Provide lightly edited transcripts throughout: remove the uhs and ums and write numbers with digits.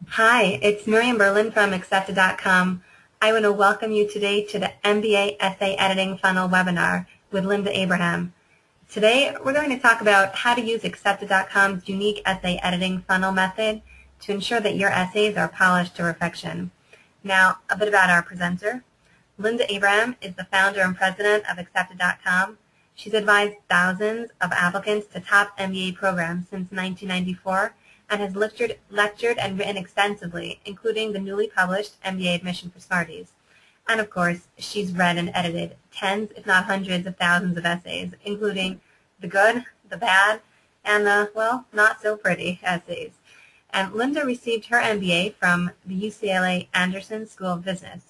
Hi, it's Miriam Berlin from Accepted.com. I want to welcome you today to the MBA Essay Editing Funnel webinar with Linda Abraham. Today, we're going to talk about how to use Accepted.com's unique essay editing funnel method to ensure that your essays are polished to perfection. Now, a bit about our presenter. Linda Abraham is the founder and president of Accepted.com. She's advised thousands of applicants to top MBA programs since 1994 and has lectured and written extensively, including the newly published MBA Admission for Smarties. And of course, she's read and edited tens, if not hundreds of thousands of essays, including the good, the bad, and the, well, not so pretty essays. And Linda received her MBA from the UCLA Anderson School of Business.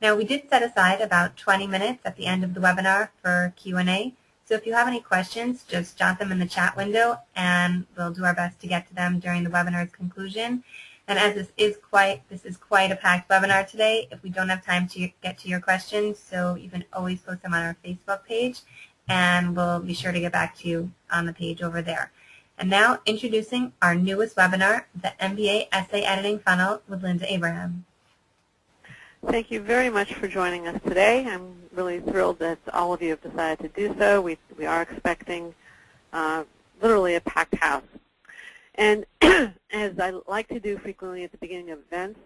Now, we did set aside about 20 minutes at the end of the webinar for Q&A, so if you have any questions, just jot them in the chat window, and we'll do our best to get to them during the webinar's conclusion. And as this is quite a packed webinar today, if we don't have time to get to your questions, so you can always post them on our Facebook page, and we'll be sure to get back to you on the page over there. And now, introducing our newest webinar, the MBA Essay Editing Funnel with Linda Abraham. Thank you very much for joining us today. I'm really thrilled that all of you have decided to do so. We are expecting literally a packed house. And as I like to do frequently at the beginning of events,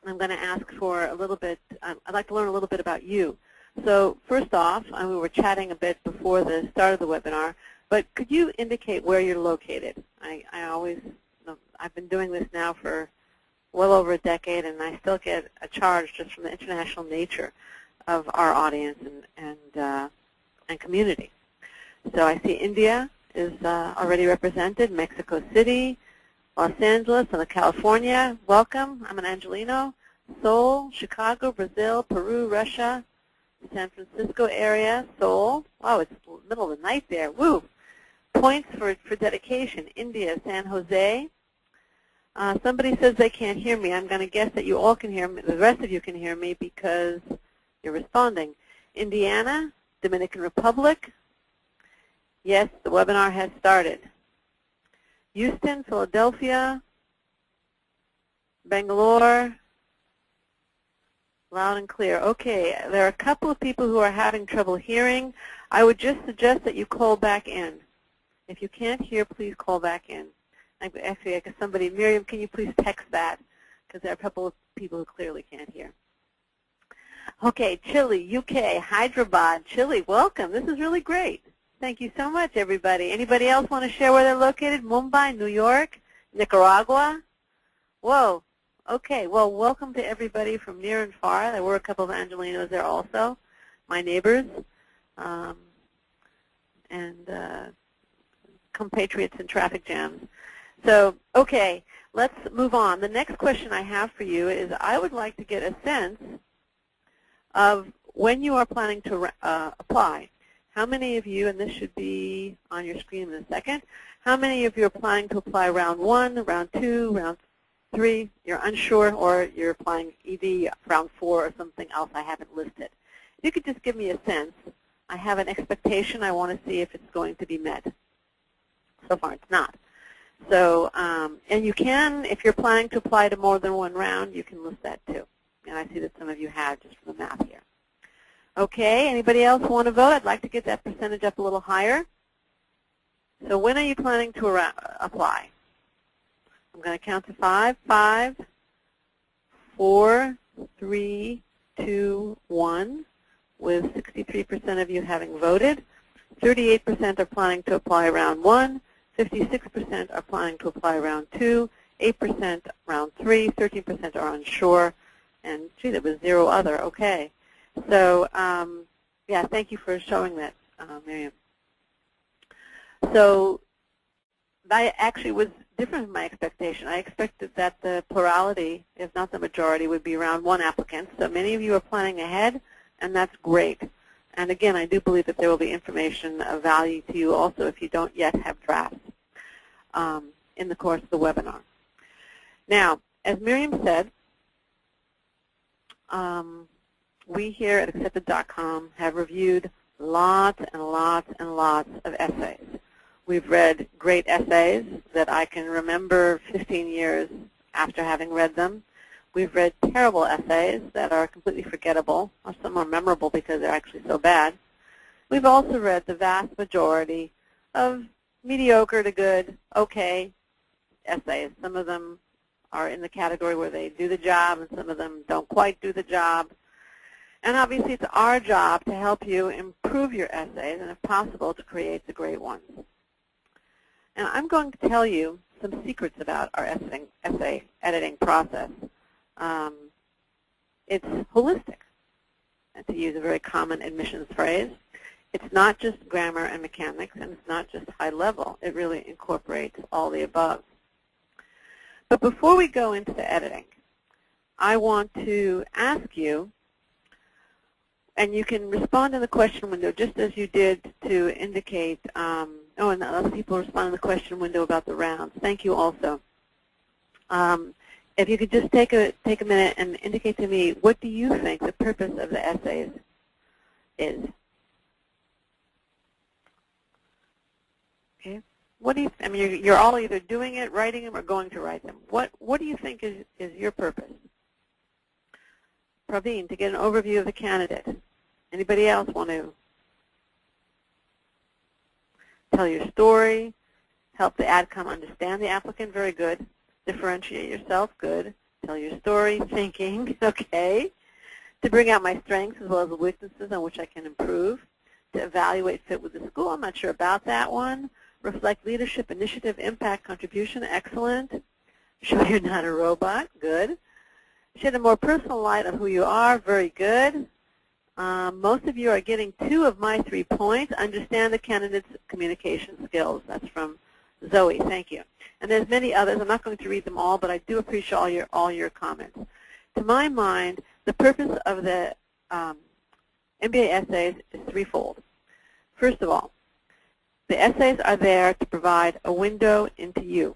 I'm going to ask for a little bit, I'd like to learn a little bit about you. So first off, we were chatting a bit before the start of the webinar, but could you indicate where you're located? I've been doing this now for well over a decade, and I still get a charge just from the international nature of our audience and community. So I see India is already represented, Mexico City, Los Angeles, Southern California. Welcome. I'm an Angelino. Seoul, Chicago, Brazil, Peru, Russia, San Francisco area, Seoul. Wow, it's the middle of the night there. Woo. Points for dedication, India, San Jose. Somebody says they can't hear me. I'm going to guess that you all can hear me. The rest of you can hear me because you're responding. Indiana, Dominican Republic. Yes, the webinar has started. Houston, Philadelphia, Bangalore. Loud and clear. Okay, there are a couple of people who are having trouble hearing. I would just suggest that you call back in. If you can't hear, please call back in. Actually, I guess somebody, Miriam, can you please text that? Because there are a couple of people who clearly can't hear. Okay, Chile, UK, Hyderabad, Chile, welcome. This is really great. Thank you so much, everybody. Anybody else want to share where they're located? Mumbai, New York, Nicaragua? Whoa. Okay, well, welcome to everybody from near and far. There were a couple of Angelinos there also, my neighbors, and compatriots in traffic jams. So, okay, let's move on. The next question I have for you is I would like to get a sense of when you are planning to apply. How many of you, and this should be on your screen in a second, how many of you are planning to apply round 1, round 2, round 3, you're unsure, or you're applying ED round 4 or something else I haven't listed? If you could just give me a sense. I have an expectation. I want to see if it's going to be met. So far it's not. So, and you can, if you're planning to apply to more than one round, you can list that too. And I see that some of you have just from the math here. Okay, anybody else want to vote? I'd like to get that percentage up a little higher. So when are you planning to apply? I'm going to count to 5. 5, 4, 3, 2, 1, with 63% of you having voted. 38% are planning to apply round 1. 56% are planning to apply round 2, 8% round 3, 13% are unsure, and gee, there was 0 other. Okay. So, yeah, thank you for showing that, Miriam. So that actually was different from my expectation. I expected that the plurality, if not the majority, would be round 1 applicants. So many of you are planning ahead, and that's great. And again, I do believe that there will be information of value to you also if you don't yet have drafts in the course of the webinar. Now, as Miriam said, we here at Accepted.com have reviewed lots and lots and lots of essays. We've read great essays that I can remember 15 years after having read them. We've read terrible essays that are completely forgettable, or some are memorable because they're actually so bad. We've also read the vast majority of mediocre to good, okay essays. Some of them are in the category where they do the job, and some of them don't quite do the job. And obviously it's our job to help you improve your essays and, if possible, to create the great ones. And I'm going to tell you some secrets about our essay editing process. It's holistic, and to use a very common admissions phrase. It's not just grammar and mechanics, and it's not just high level. It really incorporates all the above. But before we go into the editing, I want to ask you, and you can respond in the question window just as you did to indicate, and other people respond in the question window about the rounds. Thank you also. If you could just take a minute and indicate to me, what do you think the purpose of the essays is? Okay. What do you? I mean, you're all either doing it, writing them, or going to write them. What do you think is your purpose? Praveen, to get an overview of the candidate. Anybody else want to tell your story? Help the AdCom understand the applicant. Very good. Differentiate yourself. Good. Tell your story. Thinking. Okay. To bring out my strengths as well as the weaknesses on which I can improve. To evaluate fit with the school. I'm not sure about that one. Reflect leadership, initiative, impact, contribution. Excellent. Show you're not a robot. Good. Shed a more personal light on who you are. Very good. Most of you are getting 2 of my 3 points. Understand the candidate's communication skills. That's from Zoe. Thank you. And there's many others. I'm not going to read them all, but I do appreciate all your comments. To my mind, the purpose of the MBA essays is threefold. First of all, the essays are there to provide a window into you.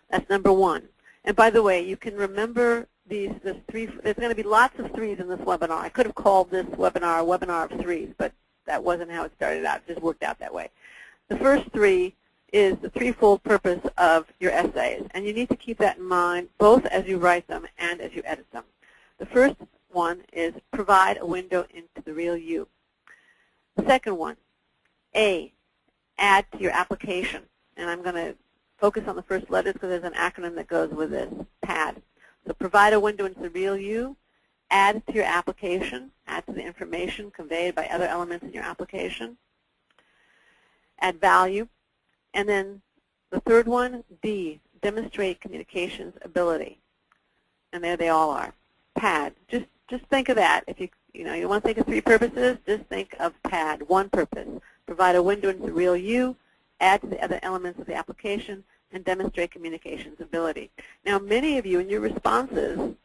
That's number one. And by the way, you can remember there's going to be lots of threes in this webinar. I could have called this webinar a webinar of threes, but that wasn't how it started out. It just worked out that way. The first 3 is the threefold purpose of your essays, and you need to keep that in mind both as you write them and as you edit them. The first one is provide a window into the real you. The second one, A, add to your application. And I'm going to focus on the first letters because there's an acronym that goes with this, PAD. So provide a window into the real you, add to your application, add to the information conveyed by other elements in your application, add value. And then the third one, D, demonstrate communications ability. And there they all are. PAD. Just think of that. If you want to think of 3 purposes, just think of PAD. 1 purpose. Provide a window into the real you, add to the other elements of the application, and demonstrate communications ability. Now, many of you in your responses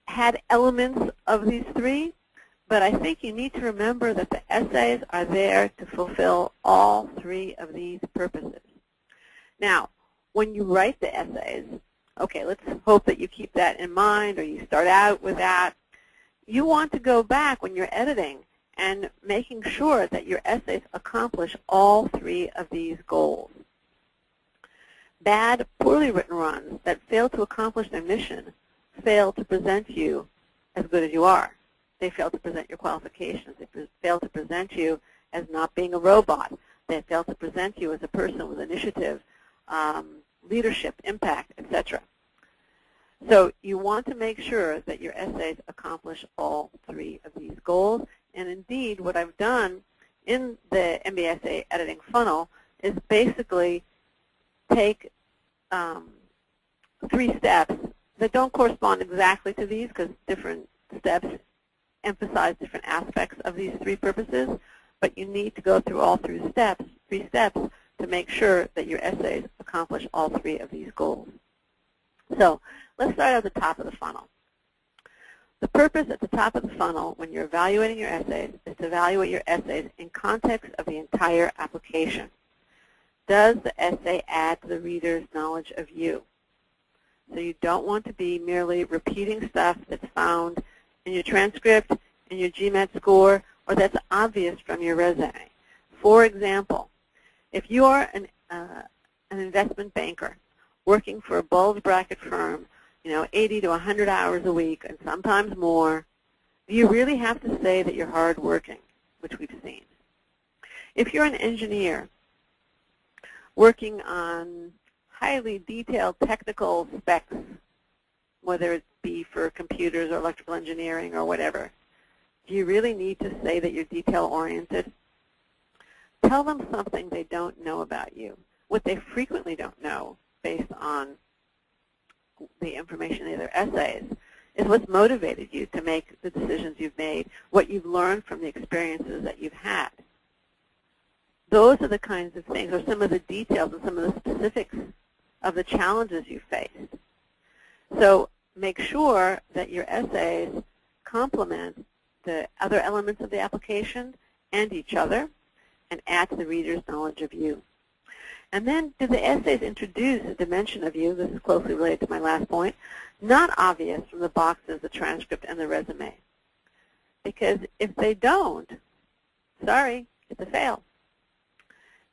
had elements of these 3, but I think you need to remember that the essays are there to fulfill all 3 of these purposes. Now, when you write the essays, okay, let's hope that you keep that in mind or you start out with that. You want to go back when you're editing and making sure that your essays accomplish all 3 of these goals. Bad, poorly written runs that fail to accomplish their mission fail to present you as good as you are. They fail to present your qualifications. They fail to present you as not being a robot. They fail to present you as a person with initiative, leadership, impact, etc. So you want to make sure that your essays accomplish all 3 of these goals. And indeed, what I've done in the MBA Essay Editing Funnel is basically take 3 steps that don't correspond exactly to these because different steps emphasize different aspects of these 3 purposes, but you need to go through all 3 steps to make sure that your essays accomplish all 3 of these goals. So let's start at the top of the funnel. The purpose at the top of the funnel when you're evaluating your essays is to evaluate your essays in context of the entire application. Does the essay add to the reader's knowledge of you? So you don't want to be merely repeating stuff that's found in your transcript, in your GMAT score, or that's obvious from your resume. For example, if you are an investment banker working for a bulge bracket firm, 80 to 100 hours a week and sometimes more, do you really have to say that you're hardworking, which we've seen? If you're an engineer working on highly detailed technical specs, whether it be for computers or electrical engineering or whatever, do you really need to say that you're detail-oriented? Tell them something they don't know about you. What they frequently don't know, based on the information in their essays, is what's motivated you to make the decisions you've made, what you've learned from the experiences that you've had. Those are the kinds of things, or some of the details and some of the specifics of the challenges you faced. So make sure that your essays complement the other elements of the application and each other, and add to the reader's knowledge of you. And then, do the essays introduce a dimension of you, this is closely related to my last point, not obvious from the boxes, the transcript, and the resume? Because if they don't, sorry, it's a fail.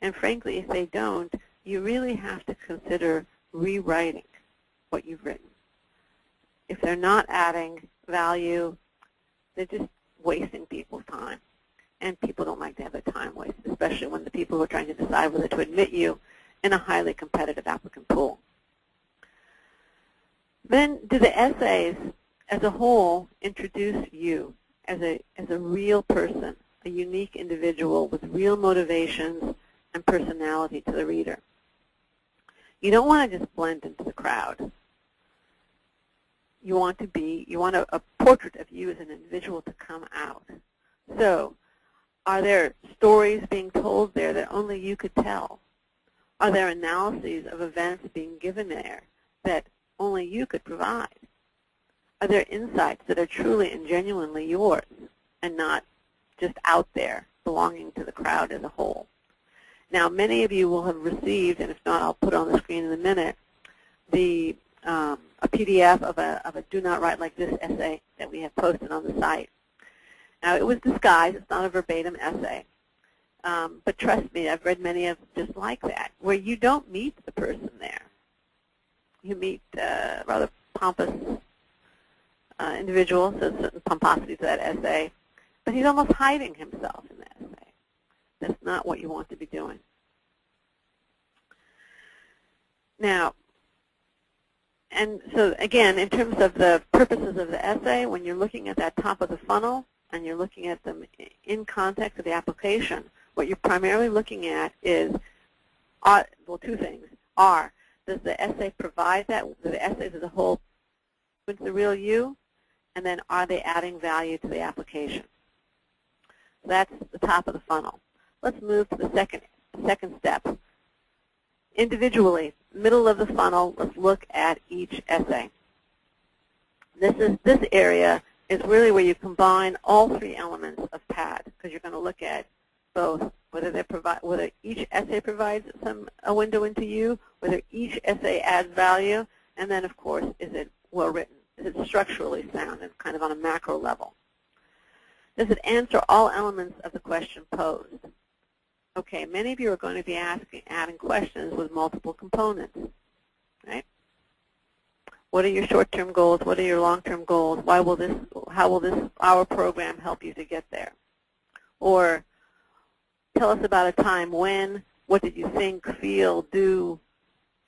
And frankly, if they don't, you really have to consider rewriting what you've written. If they're not adding value, they're just wasting people's time. And people don't like to have their time wasted, especially when the people who are trying to decide whether to admit you in a highly competitive applicant pool. Then, do the essays as a whole introduce you as a real person, a unique individual with real motivations and personality to the reader? You don't want to just blend into the crowd. You want a portrait of you as an individual to come out. So, are there stories being told there that only you could tell? Are there analyses of events being given there that only you could provide? Are there insights that are truly and genuinely yours and not just out there belonging to the crowd as a whole? Now, many of you will have received, and if not, I'll put it on the screen in a minute, a PDF of a Do Not Write Like This essay that we have posted on the site. Now, it was disguised. It's not a verbatim essay. But trust me, I've read many of just like that, where you don't meet the person there. You meet a rather pompous individual, so there's certain pomposity to that essay, but he's almost hiding himself in that essay. That's not what you want to be doing. Now, and so again, in terms of the purposes of the essay, when you're looking at that top of the funnel and you're looking at them in context of the application, what you're primarily looking at is, well, two things. Does the essay provide that, the essays as a whole, with the real you? And then are they adding value to the application? That's the top of the funnel. Let's move to the second step. Individually, middle of the funnel, let's look at each essay. This area is really where you combine all three elements of PAD, because you're going to look at both whether each essay provides a window into you, whether each essay adds value, and then of course, is it well written? Is it structurally sound and kind of on a macro level? Does it answer all elements of the question posed? Okay, many of you are going to be adding questions with multiple components, right? What are your short-term goals? What are your long-term goals? How will our program help you to get there? Or tell us about a time when, what did you think, feel, do,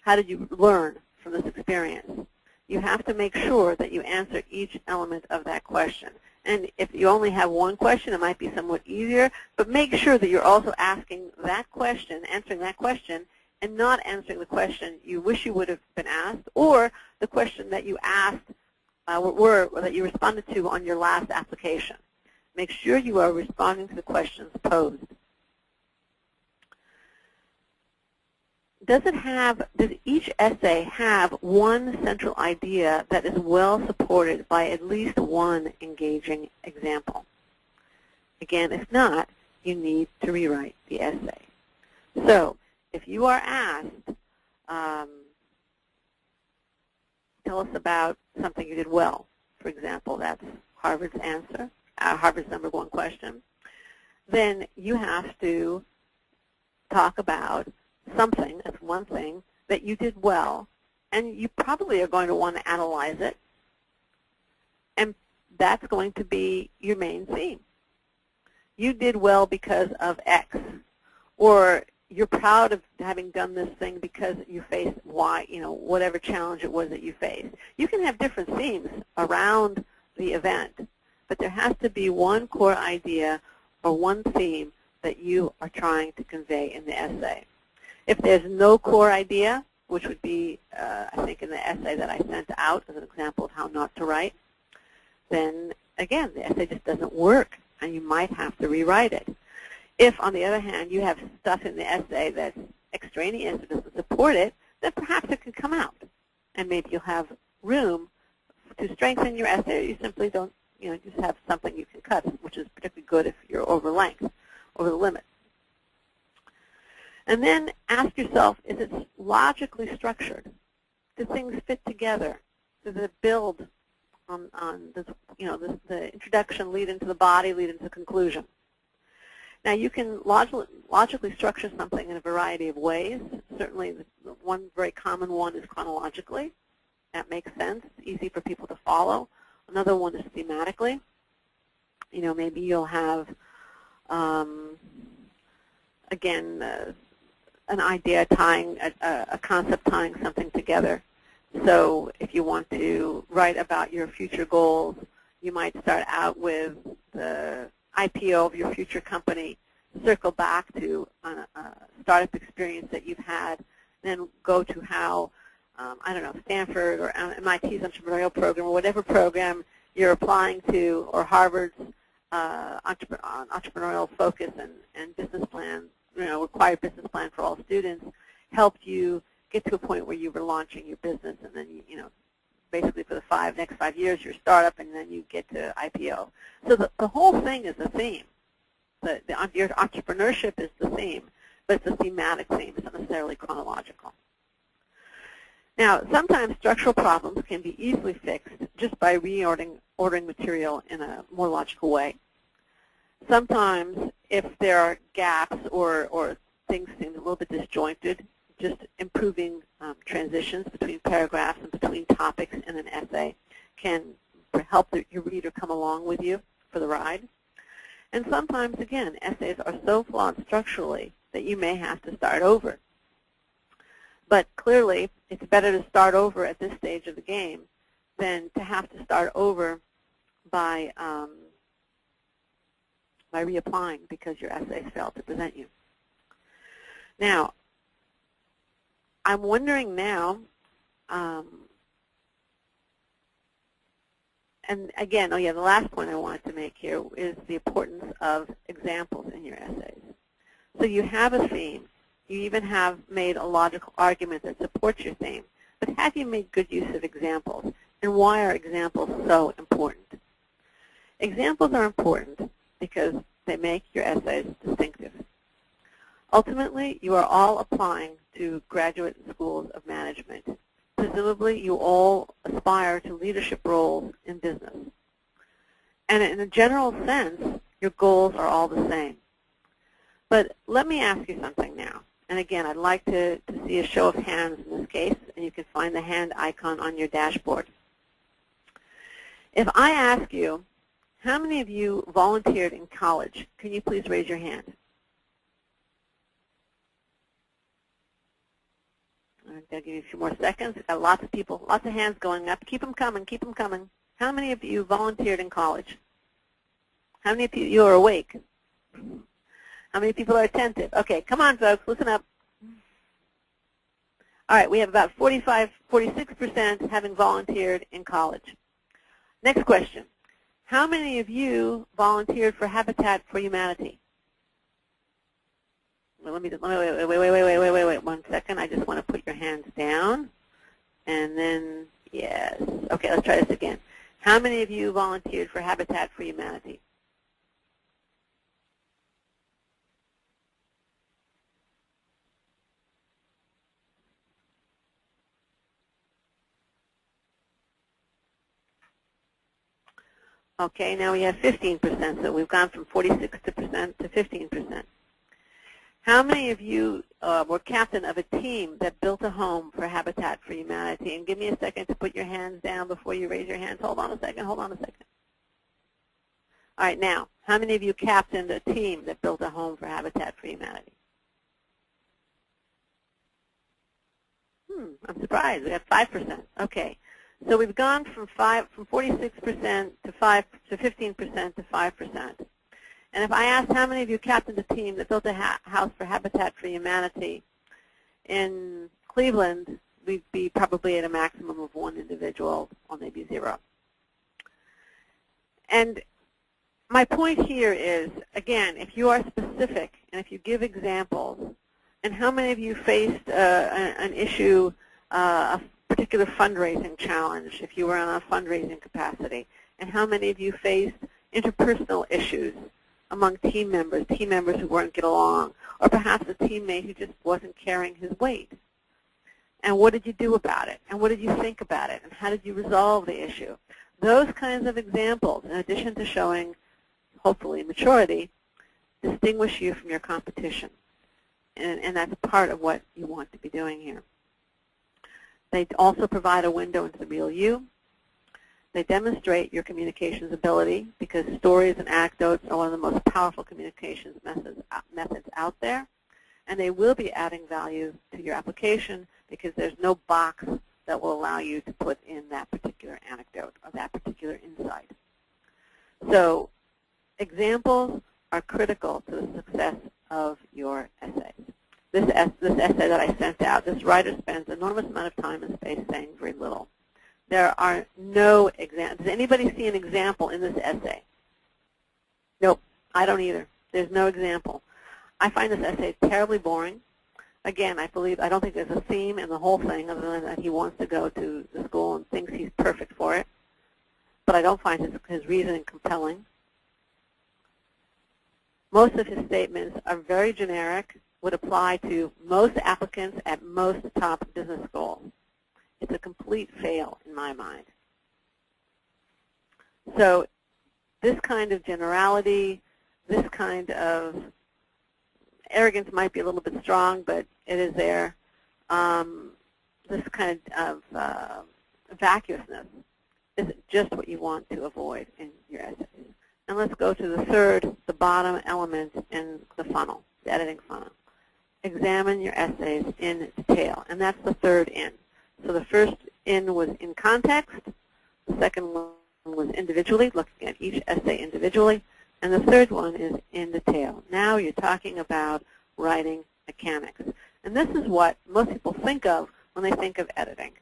how did you learn from this experience? You have to make sure that you answer each element of that question. And if you only have one question, it might be somewhat easier, but make sure that you're also asking that question, answering that question, and not answering the question you wish you would have been asked, or the question that you asked or that you responded to on your last application. Make sure you are responding to the questions posed. Does each essay have one central idea that is well supported by at least one engaging example? Again, if not, you need to rewrite the essay. So, if you are asked, tell us about something you did well, for example, that's Harvard's answer, Harvard's #1 question, then you have to talk about something, that's one thing, that you did well and you probably are going to want to analyze it, and that's going to be your main theme. You did well because of X, or you're proud of having done this thing because you faced Y, whatever challenge it was that you faced. You can have different themes around the event, but there has to be one core idea or one theme that you are trying to convey in the essay. If there's no core idea, which would be, I think, in the essay that I sent out as an example of how not to write, then, again, the essay just doesn't work, and you might have to rewrite it. If, on the other hand, you have stuff in the essay that's extraneous or doesn't support it, then perhaps it can come out, and maybe you'll have room to strengthen your essay, or you simply don't, just have something you can cut, which is particularly good if you're over length, over the limit. And then ask yourself, is it logically structured? Do things fit together? Does it build on this, the introduction lead into the body, lead into the conclusion? Now, you can logically structure something in a variety of ways. Certainly, one very common one is chronologically. That makes sense. It's easy for people to follow. Another one is thematically. Maybe you'll have, again, an idea tying, a concept tying something together. So if you want to write about your future goals, you might start out with the IPO of your future company, circle back to a startup experience that you've had, then go to how, I don't know, Stanford or MIT's entrepreneurial program or whatever program you're applying to, or Harvard's entrepreneurial focus and business plan, required business plan for all students, helped you get to a point where you were launching your business, and then basically for the next 5 years you're a startup, and then you get to IPO. So the whole thing is a theme. Your entrepreneurship is the theme, but it's a thematic theme. It's not necessarily chronological. Now, sometimes structural problems can be easily fixed just by ordering material in a more logical way. Sometimes, if there are gaps or things seem a little bit disjointed, just improving transitions between paragraphs and between topics in an essay can help your reader come along with you for the ride. And sometimes, again, essays are so flawed structurally that you may have to start over. But clearly, it's better to start over at this stage of the game than to have to start over by reapplying because your essays failed to present you. Now, I'm wondering now, and again, the last point I wanted to make here is the importance of examples in your essays. So you have a theme. You even have made a logical argument that supports your theme, but have you made good use of examples? And why are examples so important? Examples are important because they make your essays distinctive. Ultimately, you are all applying to graduate schools of management. Presumably, you all aspire to leadership roles in business. And in a general sense, your goals are all the same. But let me ask you something now. And again, I'd like to see a show of hands in this case, and you can find the hand icon on your dashboard. If I ask you, how many of you volunteered in college? Can you please raise your hand? I'll give you a few more seconds. We've got lots of people, lots of hands going up. Keep them coming, keep them coming. How many of you volunteered in college? How many of you are awake? How many people are attentive? Okay, come on, folks, listen up. All right, we have about 46% having volunteered in college. Next question. How many of you volunteered for Habitat for Humanity? Well, wait 1 second. I just want to put your hands down. And then, yes. Okay, let's try this again. How many of you volunteered for Habitat for Humanity? Okay, now we have 15%, so we've gone from 46% to 15%. How many of you were captain of a team that built a home for Habitat for Humanity. And give me a second to put your hands down before you raise your hands. Hold on a second. Hold on a second. All right, now, how many of you captained a team that built a home for Habitat for Humanity? I'm surprised. We have 5%. Okay. So we've gone from 46% to 15% to 5%. And if I asked how many of you captained a team that built a house for Habitat for Humanity in Cleveland, we'd be probably at a maximum of 1 individual, or maybe 0. And my point here is, again, if you are specific and if you give examples, and how many of you faced an issue, a particular fundraising challenge if you were on a fundraising capacity, and how many of you faced interpersonal issues among team members who weren't getting along, or perhaps a teammate who just wasn't carrying his weight. And what did you do about it? And what did you think about it? And how did you resolve the issue? Those kinds of examples, in addition to showing, hopefully, maturity, distinguish you from your competition. And that's part of what you want to be doing here. They also provide a window into the real you. They demonstrate your communications ability, because stories and anecdotes are one of the most powerful communications methods out there. And they will be adding value to your application, because there's no box that will allow you to put in that particular anecdote or that particular insight. So examples are critical to the success of your essays. This essay that I sent out, this writer spends an enormous amount of time and space saying very little. There are no examples. Does anybody see an example in this essay? Nope, I don't either. There's no example. I find this essay terribly boring. Again, I don't think there's a theme in the whole thing other than that he wants to go to the school and thinks he's perfect for it. But I don't find his reasoning compelling. Most of his statements are very generic, would apply to most applicants at most top business schools. It's a complete fail in my mind. So this kind of generality, this kind of arrogance might be a little bit strong, but it is there. This kind of vacuousness is just what you want to avoid in your essays. And let's go to the bottom element in the funnel, the editing funnel. Examine your essays in detail, and that's the third in. So the first in was in context, the second one was individually, looking at each essay individually, and the third one is in detail. Now you're talking about writing mechanics. And this is what most people think of when they think of editing.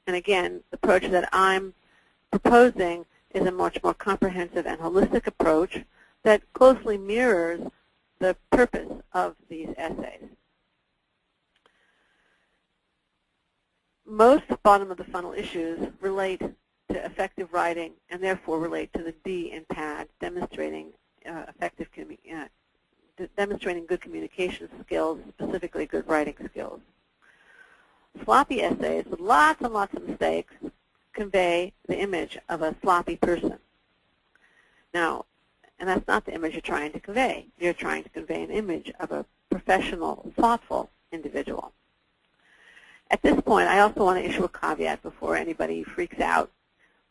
And again, the approach that I'm proposing is a much more comprehensive and holistic approach that closely mirrors the purpose of these essays. Most bottom of the funnel issues relate to effective writing and therefore relate to the D in PAD, demonstrating demonstrating good communication skills, specifically good writing skills. Sloppy essays with lots and lots of mistakes convey the image of a sloppy person. Now, and that's not the image you're trying to convey. You're trying to convey an image of a professional, thoughtful individual. At this point, I also want to issue a caveat before anybody freaks out.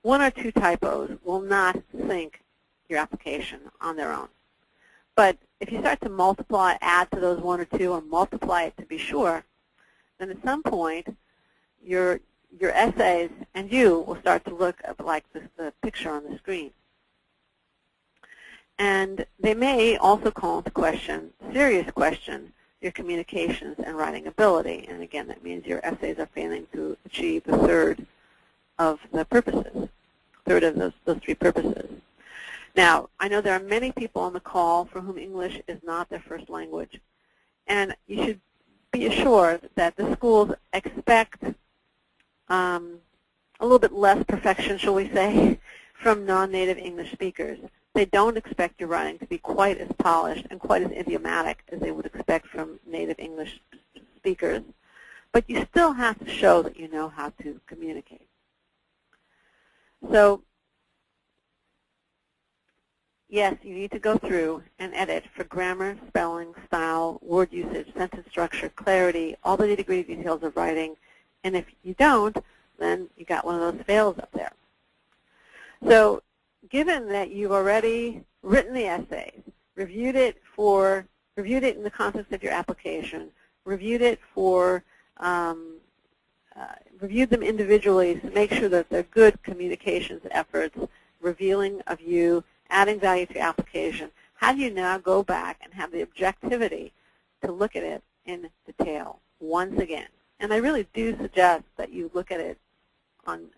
1 or 2 typos will not sink your application on their own. But if you start to multiply, add to those 1 or 2, or multiply it to be sure, then at some point, your essays and you will start to look like the picture on the screen. And they may also call into question, serious question, your communications and writing ability. And again, that means your essays are failing to achieve the third of the purposes, third of those 3 purposes. Now, I know there are many people on the call for whom English is not their first language. And you should be assured that the schools expect a little bit less perfection, shall we say, from non-native English speakers. They don't expect your writing to be quite as polished and quite as idiomatic as they would expect from native English speakers. But you still have to show that you know how to communicate. So yes, you need to go through and edit for grammar, spelling, style, word usage, sentence structure, clarity, all the nitty-gritty details of writing. And if you don't, then you got one of those fails up there. So given that you've already written the essays, reviewed it in the context of your application, reviewed it for reviewed them individually to make sure that they're good communications efforts, revealing of you, adding value to your application, how do you now go back and have the objectivity to look at it in detail once again? And I really do suggest that you look at it from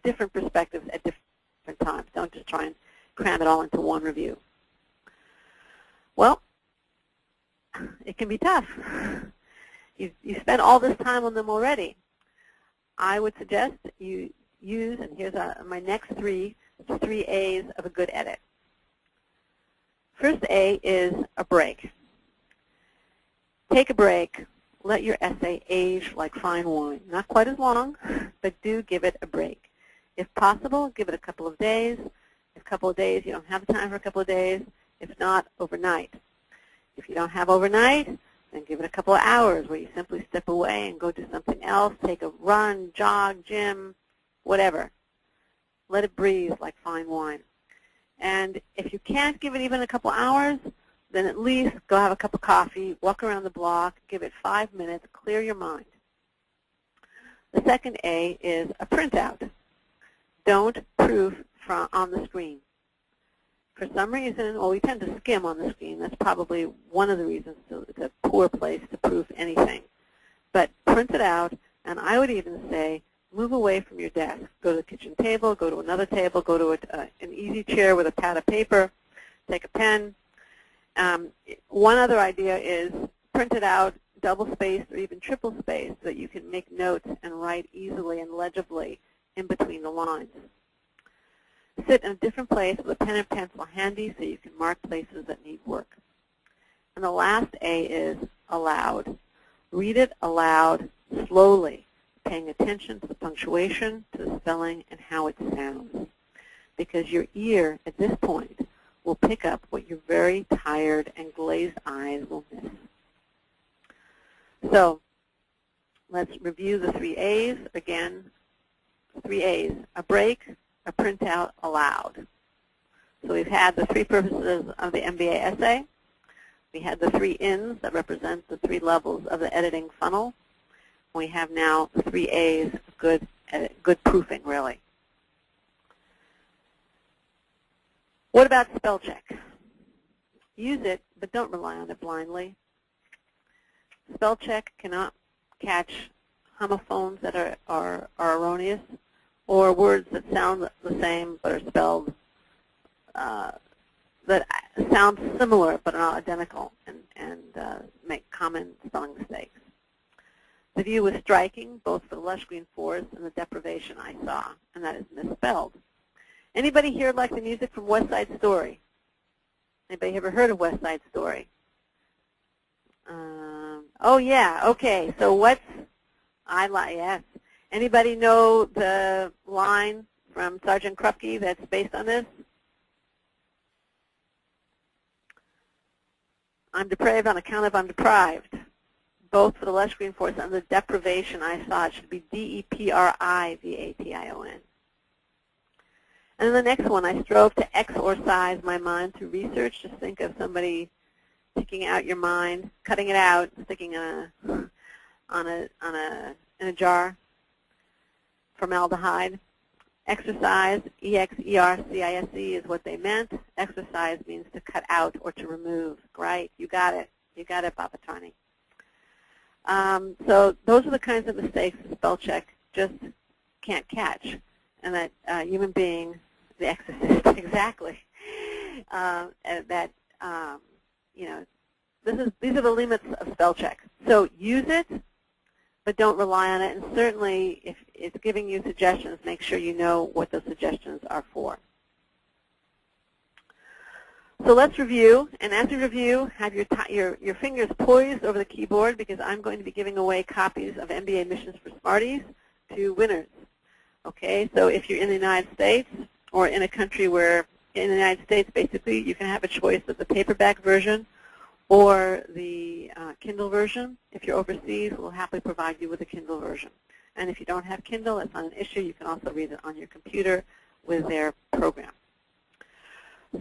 different perspectives at different times. Don't just try and cram it all into one review. Well, it can be tough. You spent all this time on them already. I would suggest that you use, and here's my next three A's of a good edit. First A is a break. Take a break. Let your essay age like fine wine. Not quite as long, but do give it a break. If possible, give it a couple of days. If a couple of days you don't have time for a couple of days, if not, overnight. If you don't have overnight, then give it a couple of hours where you simply step away and go do something else, take a run, jog, gym, whatever. Let it breathe like fine wine. And if you can't give it even a couple hours, then at least go have a cup of coffee, walk around the block, give it 5 minutes, clear your mind. The second A is a printout. Don't proof on the screen. For some reason, well, we tend to skim on the screen. That's probably one of the reasons it's a poor place to proof anything. But print it out, and I would even say move away from your desk. Go to the kitchen table, go to another table, go to an easy chair with a pad of paper, take a pen. One other idea is print it out double-spaced or even triple-spaced so that you can make notes and write easily and legibly in between the lines. Sit in a different place with a pen and pencil handy so you can mark places that need work. And the last A is aloud. Read it aloud slowly, paying attention to the punctuation, to the spelling, and how it sounds. Because your ear, at this point, will pick up what your very tired and glazed eyes will miss. So let's review the 3 A's. Again, 3 A's, a break, a printout, aloud. So we've had the 3 purposes of the MBA essay. We had the 3 ins that represent the 3 levels of the editing funnel. We have now the 3 A's of good proofing, really. What about spell check? Use it, but don't rely on it blindly. Spell check cannot catch homophones that are erroneous, or words that sound the same but are spelled, that sound similar but are not identical and make common spelling mistakes. The view was striking, both for the lush green forest and the deprivation I saw, and that is misspelled. Anybody here like the music from West Side Story? Anybody ever heard of West Side Story? Oh yeah, okay. So yes. Anybody know the line from Sergeant Krupke that's based on this? I'm depraved on account of I'm deprived. Both for the lush green forest and the deprivation I saw. It should be D-E-P-R-I-V-A-T-I-O-N. And then the next one, I strove to exorcise my mind through research. Just think of somebody picking out your mind, cutting it out, sticking in a jar. Formaldehyde. Exercise, E-X-E-R-C-I-S-E, is what they meant. Exercise means to cut out or to remove. Right? You got it. You got it, Papa Tony. So those are the kinds of mistakes the spell check just can't catch. And that human being, the exorcist, exactly, these are the limits of spell check. So use it, but don't rely on it. And certainly, if it's giving you suggestions, make sure you know what those suggestions are for. So let's review. And as we review, have your fingers poised over the keyboard, because I'm going to be giving away copies of MBA Missions for Smarties to winners. Okay, so if you're in the United States or in a country where in the United States, basically, you can have a choice of the paperback version or the Kindle version. If you're overseas, we'll happily provide you with a Kindle version. And if you don't have Kindle, it's not an issue. You can also read it on your computer with their program.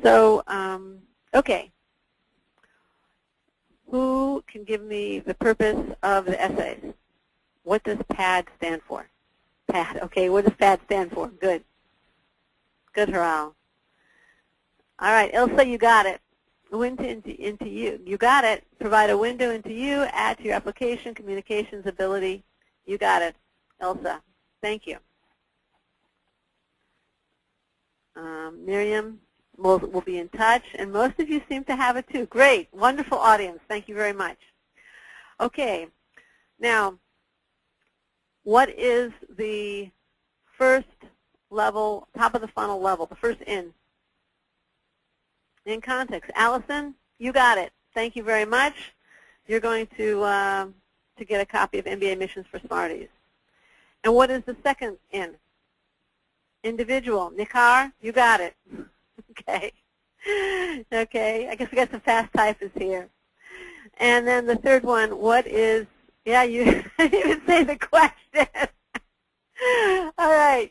So, okay. Who can give me the purpose of the essays? What does PAD stand for? PAD, okay, what does PAD stand for? Good. Good, Haral. All right, Ilsa, you got it. Window into you. You got it. Provide a window into you, add to your application, communications ability. You got it, Ilsa. Thank you. Miriam, we'll be in touch, and most of you seem to have it too. Great, wonderful audience. Thank you very much. Okay, now, what is the first level, top of the funnel level, the first in context? Allison, you got it. Thank you very much. You're going to get a copy of MBA Missions for Smarties. And what is the second in? Individual. Nikar, you got it. Okay. Okay, I guess we got some fast typists here. And then the third one, what is, yeah, you didn't even say the question. All right.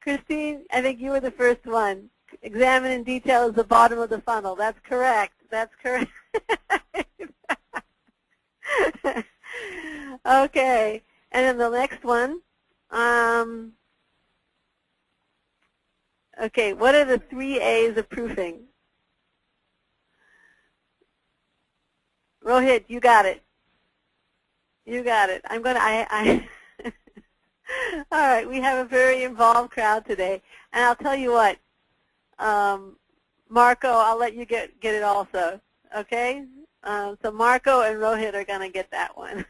Christine, I think you were the first one. Examine in detail is the bottom of the funnel. That's correct. That's correct. Okay. And then the next one. Okay, what are the 3 A's of proofing? Rohit, you got it. You got it. I'm going to, all right, we have a very involved crowd today. And I'll tell you what, Marco, I'll let you get it also, okay? So Marco and Rohit are going to get that one.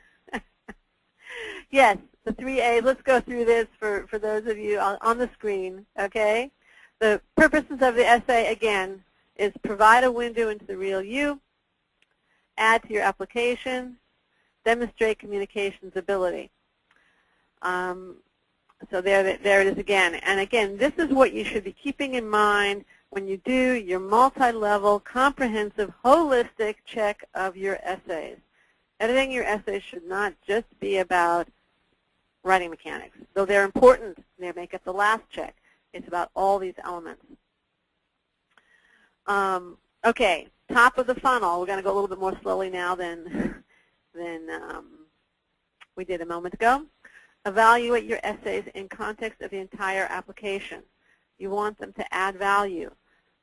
Yes, the 3 A's. Let's go through this for those of you on the screen, okay? The purposes of the essay, again, is provide a window into the real you, add to your application, demonstrate communications ability. So there it is again. And again, this is what you should be keeping in mind when you do your multi-level, comprehensive, holistic check of your essays. Editing your essays should not just be about writing mechanics. Though they're important, they make up the last check. It's about all these elements. Okay, top of the funnel. We're going to go a little bit more slowly now than we did a moment ago. Evaluate your essays in context of the entire application. You want them to add value.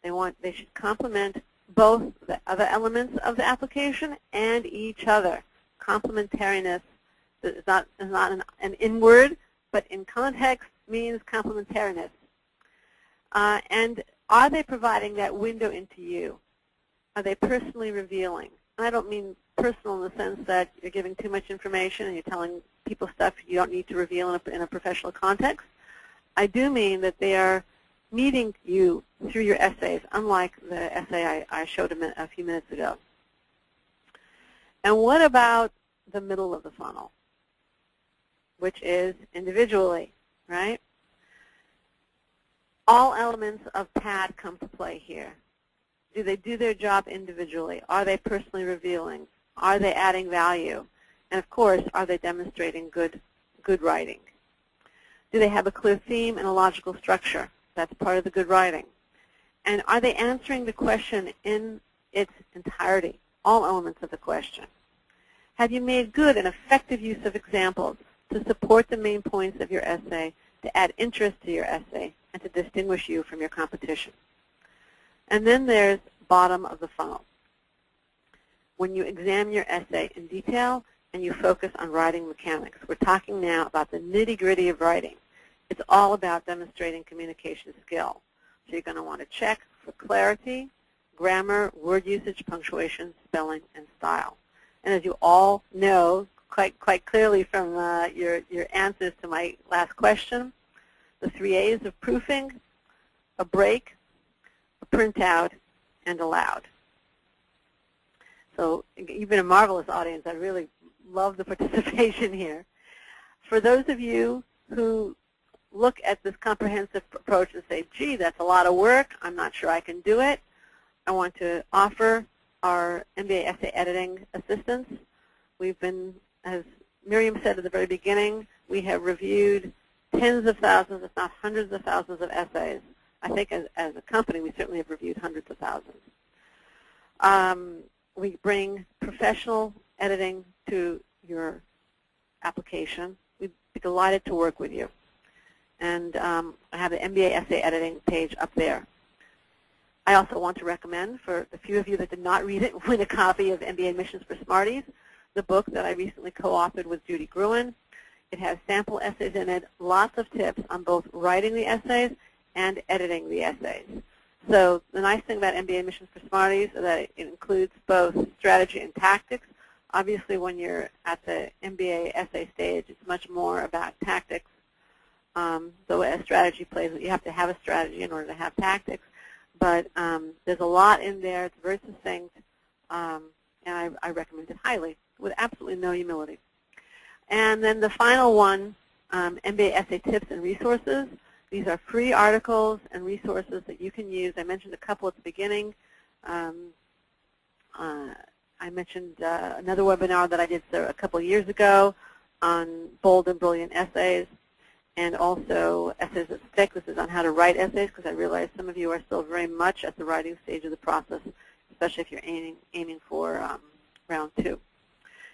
They should complement both the other elements of the application and each other. Complementariness is not an in-word, but in context means complementariness. And are they providing that window into you? Are they personally revealing? And I don't mean personal in the sense that you're giving too much information and you're telling people stuff you don't need to reveal in a professional context. I do mean that they are meeting you through your essays, unlike the essay I showed a few minutes ago. And what about the middle of the funnel, which is individually, right? All elements of PAD come to play here. Do they do their job individually? Are they personally revealing? Are they adding value? And of course, are they demonstrating good writing? Do they have a clear theme and a logical structure? That's part of the good writing. And are they answering the question in its entirety, all elements of the question? Have you made good and effective use of examples to support the main points of your essay, to add interest to your essay, and to distinguish you from your competition? And then there's bottom of the funnel. When you examine your essay in detail and you focus on writing mechanics, we're talking now about the nitty-gritty of writing. It's all about demonstrating communication skill. So you're going to want to check for clarity, grammar, word usage, punctuation, spelling, and style. And as you all know quite clearly from your answers to my last question, the 3 A's of proofing, a break, a printout, and a loud. So you've been a marvelous audience. I really love the participation here. For those of you who look at this comprehensive approach and say, gee, that's a lot of work. I'm not sure I can do it. I want to offer our MBA essay editing assistance. We've been, as Miriam said at the very beginning, we have reviewed tens of thousands, if not hundreds of thousands of essays. I think as a company, we certainly have reviewed hundreds of thousands. We bring professional editing to your application. We'd be delighted to work with you. And I have the MBA Essay Editing page up there. I also want to recommend, for the few of you that did not read it, win a copy of MBA Admissions for Smarties, the book that I recently co-authored with Judy Gruen. It has sample essays in it, lots of tips on both writing the essays and editing the essays. So the nice thing about MBA Admissions for Smarties is that it includes both strategy and tactics. Obviously, when you're at the MBA essay stage, it's much more about tactics. So as strategy plays, you have to have a strategy in order to have tactics. But there's a lot in there. It's very succinct, and I recommend it highly with absolutely no humility. And then the final one, MBA Essay Tips and Resources. These are free articles and resources that you can use. I mentioned a couple at the beginning. I mentioned another webinar that I did a couple of years ago on bold and brilliant essays, and also essays that stick. This is on how to write essays, because I realize some of you are still very much at the writing stage of the process, especially if you're aiming for round 2.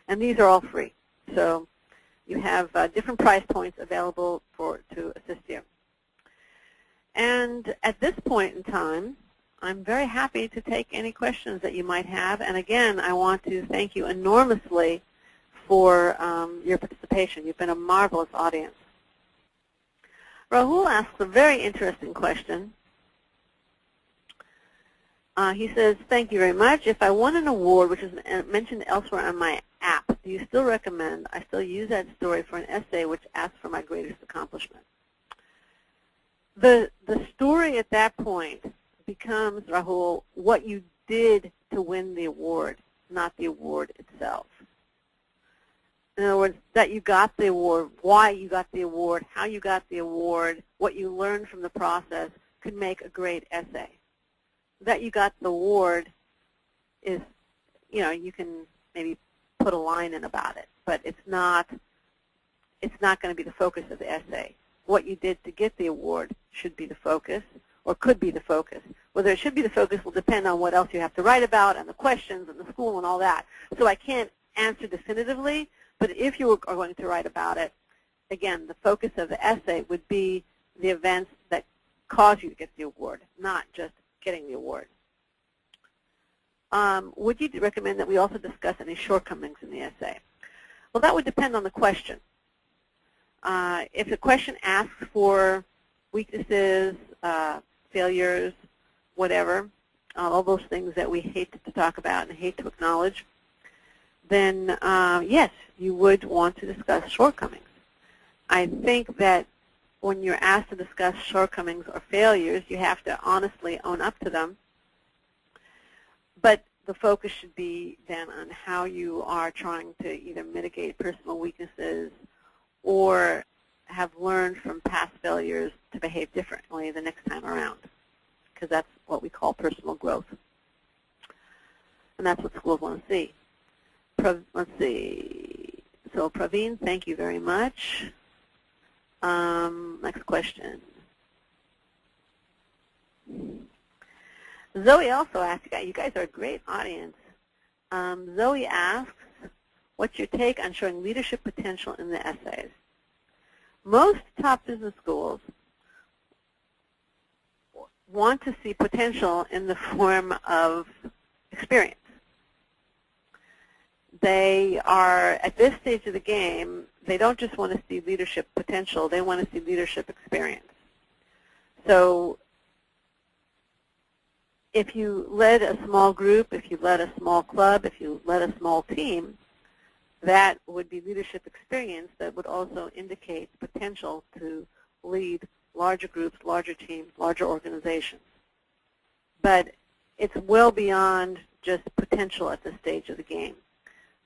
And these are all free. So you have different price points available to assist you. And at this point in time, I'm very happy to take any questions that you might have. And again, I want to thank you enormously for your participation. You've been a marvelous audience. Rahul asks a very interesting question. He says, thank you very much. If I won an award, which is mentioned elsewhere on my app, do you still recommend I still use that story for an essay which asks for my greatest accomplishment? The story at that point becomes, Rahul, what you did to win the award, not the award itself. In other words, that you got the award, why you got the award, how you got the award, what you learned from the process could make a great essay. That you got the award is, you can maybe put a line in about it, but it's not going to be the focus of the essay. What you did to get the award should be the focus, or could be the focus. Whether it should be the focus will depend on what else you have to write about and the questions and the school and all that. So I can't answer definitively, but if you are going to write about it, again, the focus of the essay would be the events that cause you to get the award, not just getting the award. Would you recommend that we also discuss any shortcomings in the essay? Well, that would depend on the question. If the question asks for weaknesses, failures, whatever, all those things that we hate to talk about and hate to acknowledge, then yes, you would want to discuss shortcomings. I think that when you're asked to discuss shortcomings or failures, you have to honestly own up to them. But the focus should be then on how you are trying to either mitigate personal weaknesses or have learned from past failures to behave differently the next time around, because that's what we call personal growth. And that's what schools want to see. Let's see. So Praveen, thank you very much. Next question. Zoe also asked, you guys are a great audience. Zoe asks, what's your take on showing leadership potential in the essays? Most top business schools want to see potential in the form of experience. They are, at this stage of the game, they don't just want to see leadership potential, they want to see leadership experience. So if you led a small group, if you led a small club, if you led a small team, that would be leadership experience that would also indicate potential to lead larger groups, larger teams, larger organizations. But it's well beyond just potential at this stage of the game.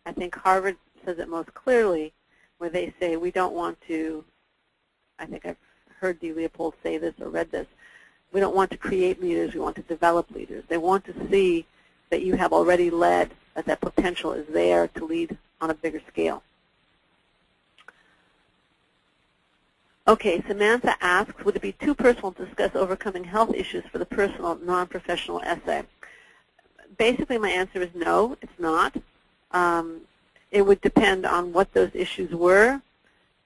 I think Harvard says it most clearly where they say we don't want to, I think I've heard D. Leopold say this or read this. We don't want to create leaders. We want to develop leaders. They want to see that you have already led, that that potential is there to lead on a bigger scale. Okay, Samantha asks, would it be too personal to discuss overcoming health issues for the personal, non-professional essay? Basically, my answer is no, it's not. It would depend on what those issues were,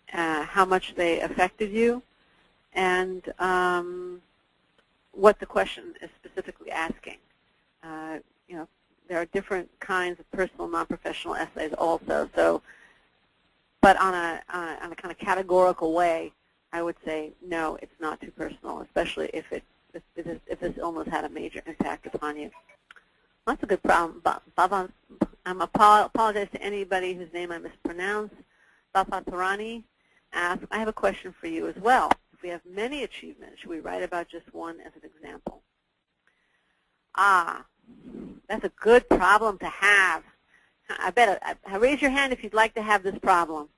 how much they affected you, and what the question is specifically asking. You know, there are different kinds of personal, non-professional essays also. So, but on a kind of categorical way, I would say no, it's not too personal, especially if this illness had a major impact upon you. That's a good problem. Baba, apologize to anybody whose name I mispronounced. Baba Tarani asks, I have a question for you as well. If we have many achievements, should we write about just one as an example? Ah, that's a good problem to have. I bet, raise your hand if you'd like to have this problem.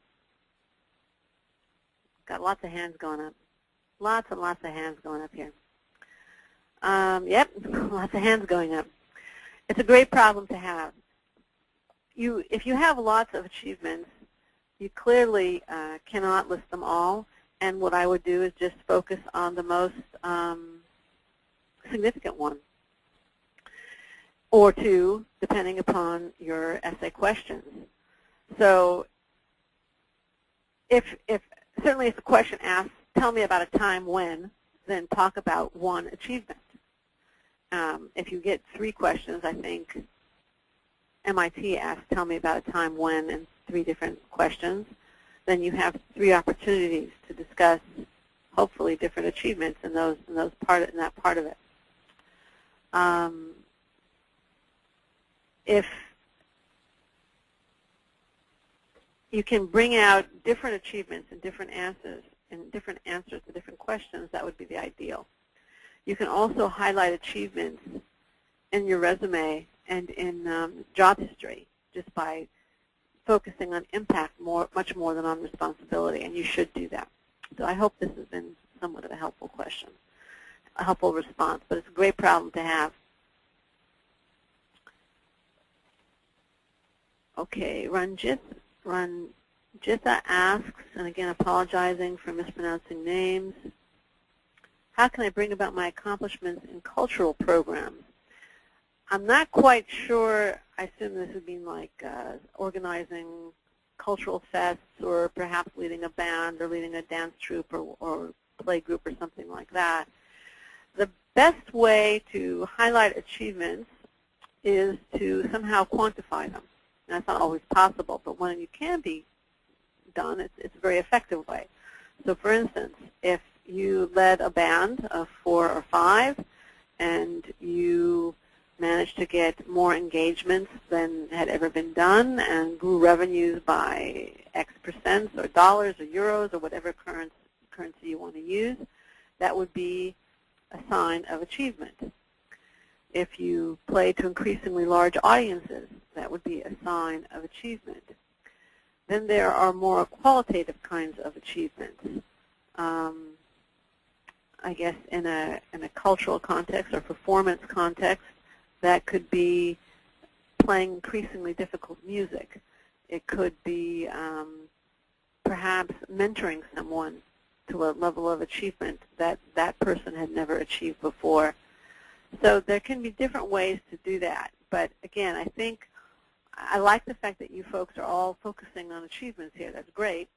Got lots of hands going up. Lots and lots of hands going up here. Yep, lots of hands going up. It's a great problem to have. If you have lots of achievements, you clearly cannot list them all. And what I would do is just focus on the most significant one, or two, depending upon your essay questions. So certainly if the question asks, tell me about a time when, then talk about one achievement. If you get 3 questions, I think MIT asked, tell me about a time when, and 3 different questions, then you have 3 opportunities to discuss, hopefully, different achievements in that part of it. If you can bring out different achievements and different answers to different questions, that would be the ideal. You can also highlight achievements in your resume and in job history just by focusing on impact much more than on responsibility, and you should do that. So I hope this has been somewhat of a helpful question, a helpful response, but it's a great problem to have. Okay, Ranjitha asks, and again apologizing for mispronouncing names, how can I bring about my accomplishments in cultural programs? I'm not quite sure. I assume this would mean like organizing cultural fests, or perhaps leading a band or leading a dance troupe or play group or something like that. The best way to highlight achievements is to somehow quantify them. And that's not always possible, but when it can be done, it's a very effective way. So for instance, if you led a band of 4 or 5 and you managed to get more engagements than had ever been done and grew revenues by X% or dollars or euros or whatever currency you want to use, that would be a sign of achievement. If you play to increasingly large audiences, that would be a sign of achievement. Then there are more qualitative kinds of achievements. I guess in a cultural context or performance context, that could be playing increasingly difficult music. It could be perhaps mentoring someone to a level of achievement that that person had never achieved before. So there can be different ways to do that. But again, I think I like the fact that you folks are all focusing on achievements here. That's great.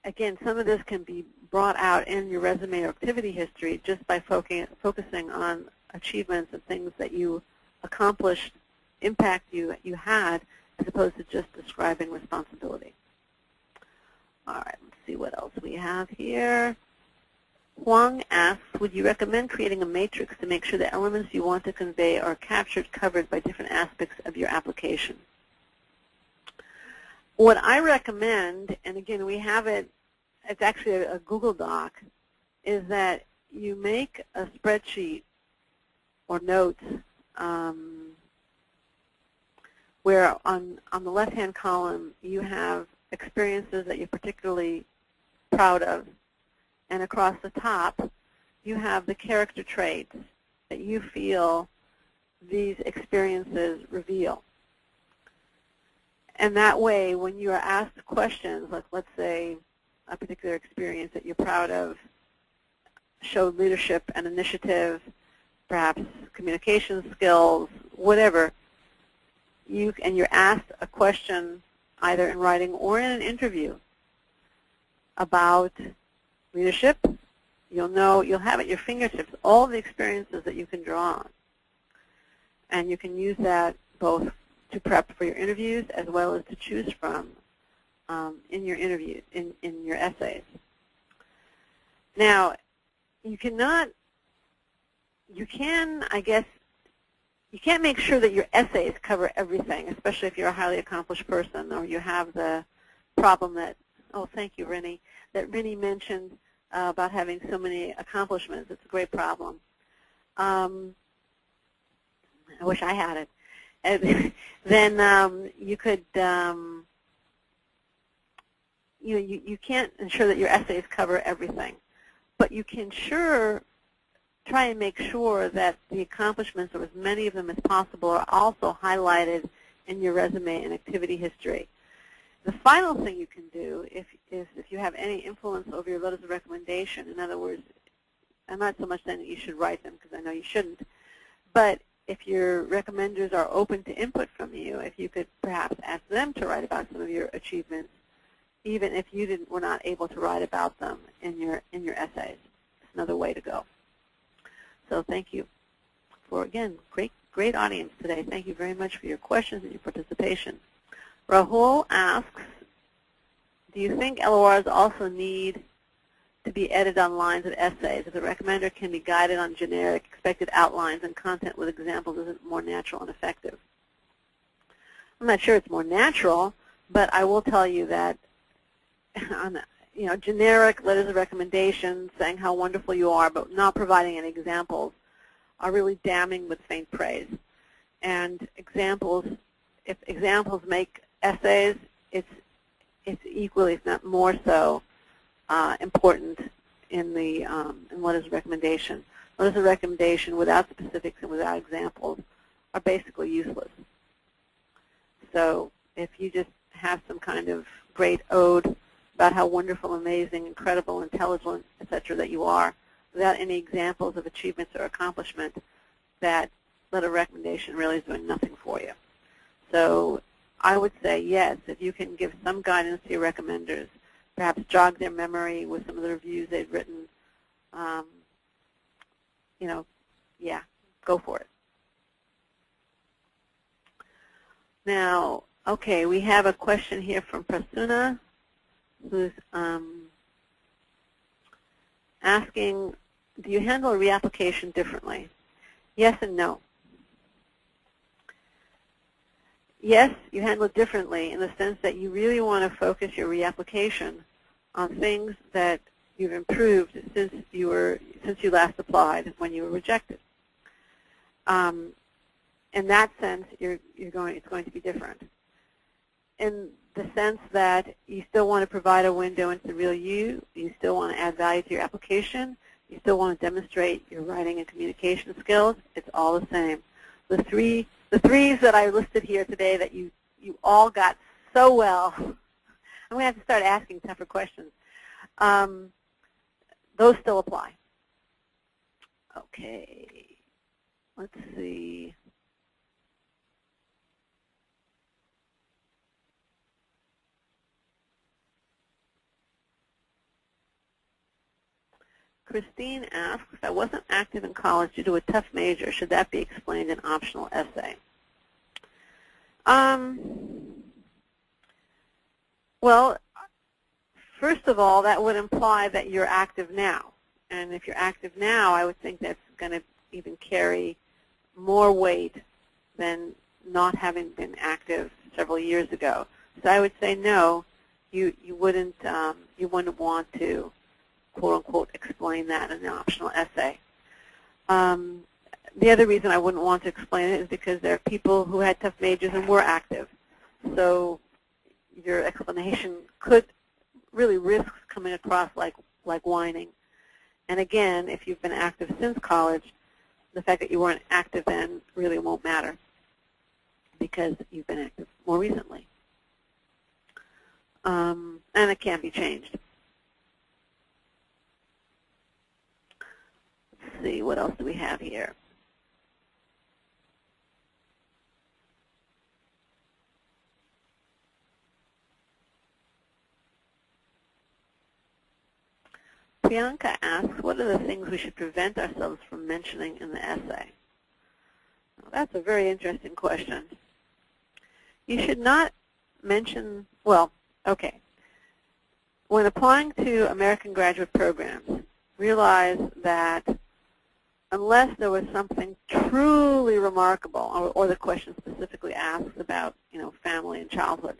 Again, some of this can be brought out in your resume or activity history just by focusing on achievements and things that you accomplished, impact you had, as opposed to just describing responsibility. All right, let's see what else we have here. Huang asks, would you recommend creating a matrix to make sure the elements you want to convey are captured, covered by different aspects of your application? What I recommend, and again, we have it, it's actually a Google Doc, is that you make a spreadsheet or notes where on the left-hand column you have experiences that you're particularly proud of. And across the top, you have the character traits that you feel these experiences reveal. And that way, when you are asked questions, like let's say a particular experience that you're proud of showed leadership and initiative, perhaps communication skills, whatever, and you're asked a question either in writing or in an interview about leadership, you'll have at your fingertips all the experiences that you can draw on. And you can use that both to prep for your interviews as well as to choose from in your interviews, in your essays. Now, you can't make sure that your essays cover everything, especially if you're a highly accomplished person or you have the problem that, oh, thank you, Rennie, that Rennie mentioned about having so many accomplishments. It's a great problem. I wish I had it. And then you could, you can't ensure that your essays cover everything, but you can sure try and make sure that the accomplishments, or as many of them as possible, are also highlighted in your resume and activity history. The final thing you can do, if you have any influence over your letters of recommendation, in other words, I'm not so much saying that you should write them because I know you shouldn't, but if your recommenders are open to input from you, if you could perhaps ask them to write about some of your achievements, even if you were not able to write about them in your essays. It's another way to go. So thank you for, again, great audience today. Thank you very much for your questions and your participation. Rahul asks, do you think LORs also need to be edited on lines of essays? If the recommender can be guided on generic expected outlines and content with examples, is it more natural and effective? I'm not sure it's more natural, but I will tell you that on generic letters of recommendation saying how wonderful you are but not providing any examples are really damning with faint praise. And examples, if examples make essays, it's equally, if not more so, important in the in letters of recommendation. Letters of recommendation without specifics and without examples are basically useless. So if you just have some kind of great ode about how wonderful, amazing, incredible, intelligent, etc. that you are, without any examples of achievements or accomplishment, that letter of recommendation really is doing nothing for you. So I would say yes, if you can give some guidance to your recommenders, perhaps jog their memory with some of the reviews they've written, yeah, go for it. Now, okay, we have a question here from Prasuna, who's asking, do you handle a reapplication differently? Yes and no. Yes, you handle it differently in the sense that you really want to focus your reapplication on things that you've improved since you last applied when you were rejected. In that sense, it's going to be different. In the sense that you still want to provide a window into the real you still want to add value to your application, you still want to demonstrate your writing and communication skills, it's all the same. The threes that I listed here today that you all got so well, I'm going to have to start asking tougher questions. Those still apply. Okay, let's see. Christine asks, I wasn't active in college due to a tough major. Should that be explained in optional essay? Well, first of all, that would imply that you're active now. And if you're active now, I would think that's going to even carry more weight than not having been active several years ago. So I would say no, you wouldn't want to, quote unquote, explain that in an optional essay. The other reason I wouldn't want to explain it is because there are people who had tough majors and were active. So your explanation could really risk coming across like whining. And again, if you've been active since college, the fact that you weren't active then really won't matter because you've been active more recently. And it can be changed. Let's see, what else do we have here? Priyanka asks, what are the things we should prevent ourselves from mentioning in the essay? Now, that's a very interesting question. You should not mention, well, okay. When applying to American graduate programs, realize that unless there was something truly remarkable, or the question specifically asks about, family and childhood,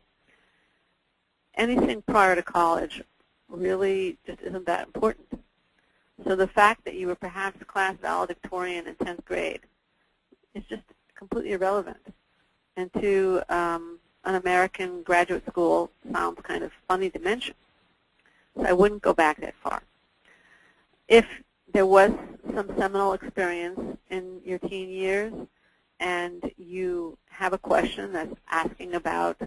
anything prior to college really just isn't that important. So the fact that you were perhaps class valedictorian in 10th grade is just completely irrelevant. And to an American graduate school sounds kind of funny to mention. So I wouldn't go back that far. If there was some seminal experience in your teen years and you have a question that's asking about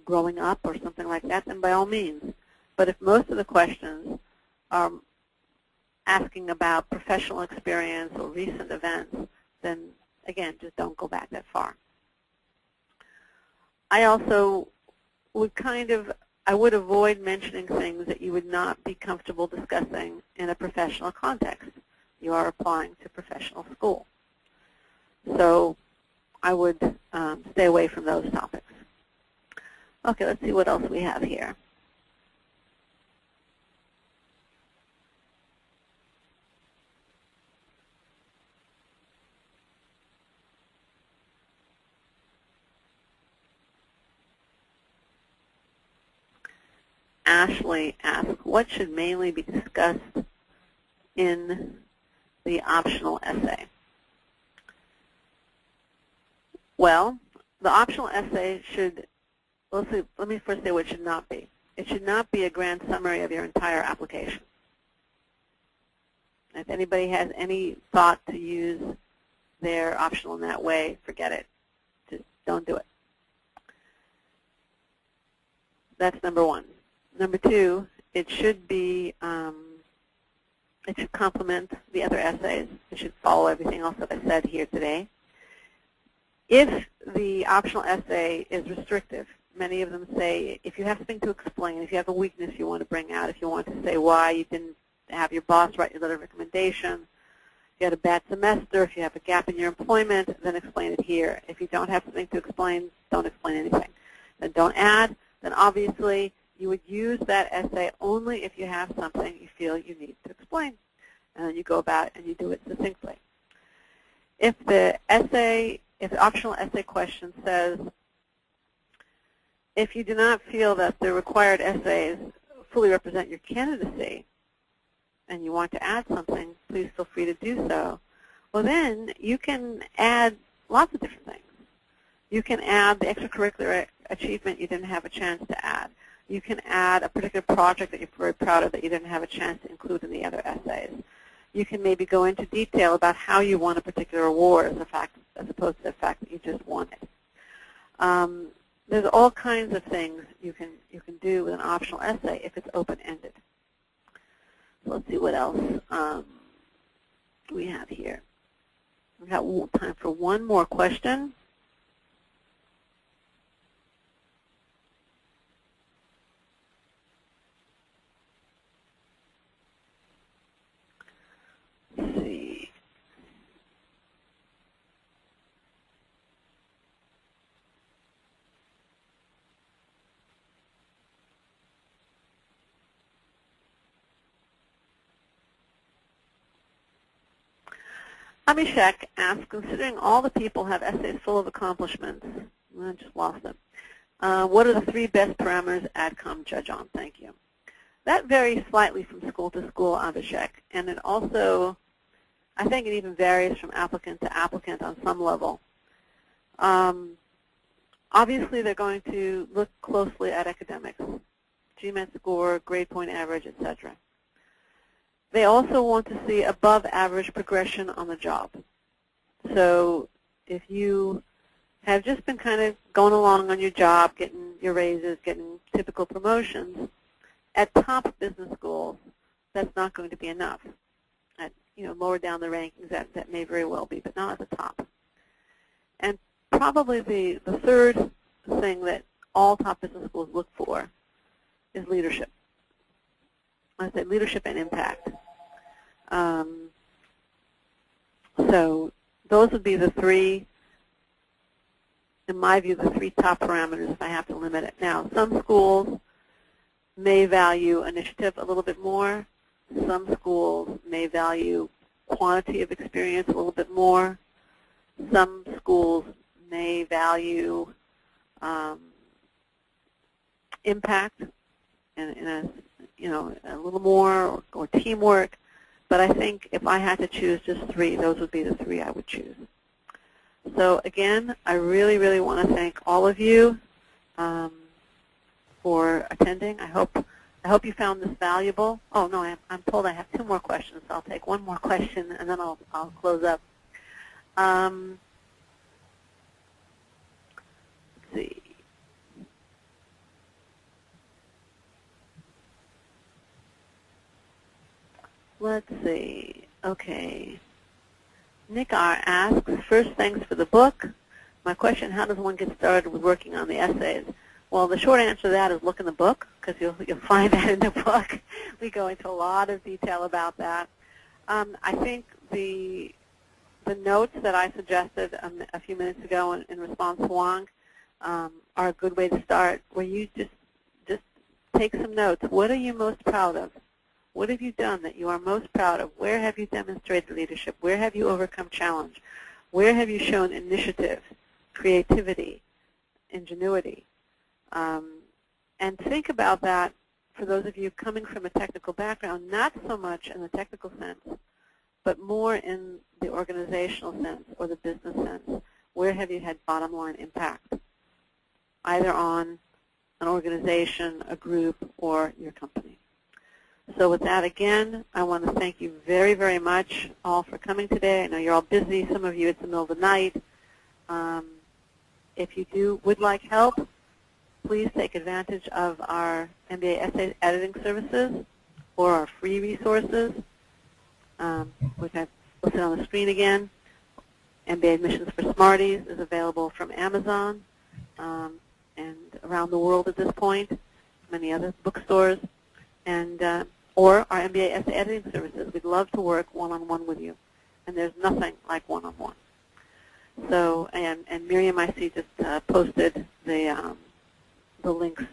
growing up or something like that, then by all means. But if most of the questions are asking about professional experience or recent events, then again, just don't go back that far. I also would I would avoid mentioning things that you would not be comfortable discussing in a professional context. You are applying to professional school. So I would stay away from those topics. Okay, let's see what else we have here. Ashley asks, what should mainly be discussed in the optional essay? Well, the optional essay should, let me first say what it should not be. It should not be a grand summary of your entire application. If anybody has any thought to use their optional in that way, forget it. Just don't do it. That's number one. Number two, it should be, it should complement the other essays. It should follow everything else that I said here today. If the optional essay is restrictive, many of them say if you have something to explain, if you have a weakness you want to bring out, if you want to say why you didn't have your boss write your letter of recommendation, if you had a bad semester, if you have a gap in your employment, then explain it here. If you don't have something to explain, don't explain anything. Then don't add. Then obviously you would use that essay only if you have something you feel you need to explain. And then you go about and you do it succinctly. If the optional essay question says, if you do not feel that the required essays fully represent your candidacy and you want to add something, please feel free to do so. Well, then you can add lots of different things. You can add the extracurricular achievement you didn't have a chance to add. You can add a particular project that you're very proud of that you didn't have a chance to include in the other essays. You can maybe go into detail about how you won a particular award as opposed to the fact that you just won it. There's all kinds of things you can do with an optional essay if it's open-ended. So let's see what else we have here. We've got time for one more question. Let's see. Abhishek asks, considering all the people have essays full of accomplishments, I just lost them, what are the 3 best parameters AdCom judge on? Thank you. That varies slightly from school to school, Abhishek, and it also, I think it even varies from applicant to applicant on some level. Obviously, they're going to look closely at academics. GMAT score, grade point average, etc. They also want to see above average progression on the job. So if you have just been kind of going along on your job, getting your raises, getting typical promotions, at top business schools, that's not going to be enough. At lower down the rankings, that may very well be, but not at the top. And probably the third thing that all top business schools look for is leadership. I say leadership and impact. So those would be the three, in my view, the three top parameters if I have to limit it. Now, some schools may value initiative a little bit more. Some schools may value quantity of experience a little bit more. Some schools may value impact and a little more, or teamwork. But I think if I had to choose just three, those would be the three I would choose. So again, I really, really want to thank all of you for attending. I hope you found this valuable. Oh no, I'm told I have two more questions. So I'll take one more question and then I'll close up. Let's see. Let's see. Okay. Nick R. asks, first, thanks for the book. My question, how does one get started with working on the essays? Well, the short answer to that is look in the book, because you'll find that in the book. We go into a lot of detail about that. I think the notes that I suggested a few minutes ago in response to Wong are a good way to start, where you just take some notes. What are you most proud of? What have you done that you are most proud of? Where have you demonstrated leadership? Where have you overcome challenge? Where have you shown initiative, creativity, ingenuity? And think about that for those of you coming from a technical background, not so much in the technical sense, but more in the organizational sense or the business sense. Where have you had bottom line impact, either on an organization, a group, or your company? So with that, again, I want to thank you very, very much all for coming today. I know you're all busy. Some of you, it's the middle of the night. If you would like help, please take advantage of our MBA Essay Editing services or our free resources, which I've listed on the screen again. MBA Admissions for Smarties is available from Amazon and around the world at this point, many other bookstores, and or our MBA Essay Editing services. We'd love to work one-on-one with you, and there's nothing like one-on-one. So, and Miriam, I see, just posted the links.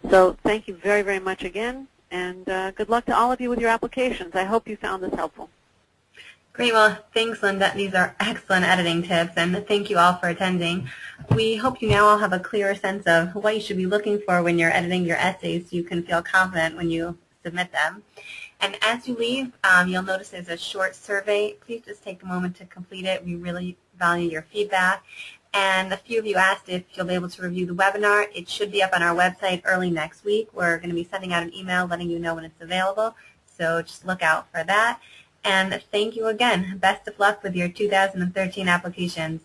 So thank you very, very much again, and good luck to all of you with your applications. I hope you found this helpful. Great. Well, thanks, Linda. These are excellent editing tips, and thank you all for attending. We hope you now all have a clearer sense of what you should be looking for when you're editing your essays so you can feel confident when you submit them. And as you leave, you'll notice there's a short survey. Please just take a moment to complete it. We really value your feedback. And a few of you asked if you'll be able to review the webinar. It should be up on our website early next week. We're going to be sending out an email letting you know when it's available, so just look out for that. And thank you again. Best of luck with your 2013 applications.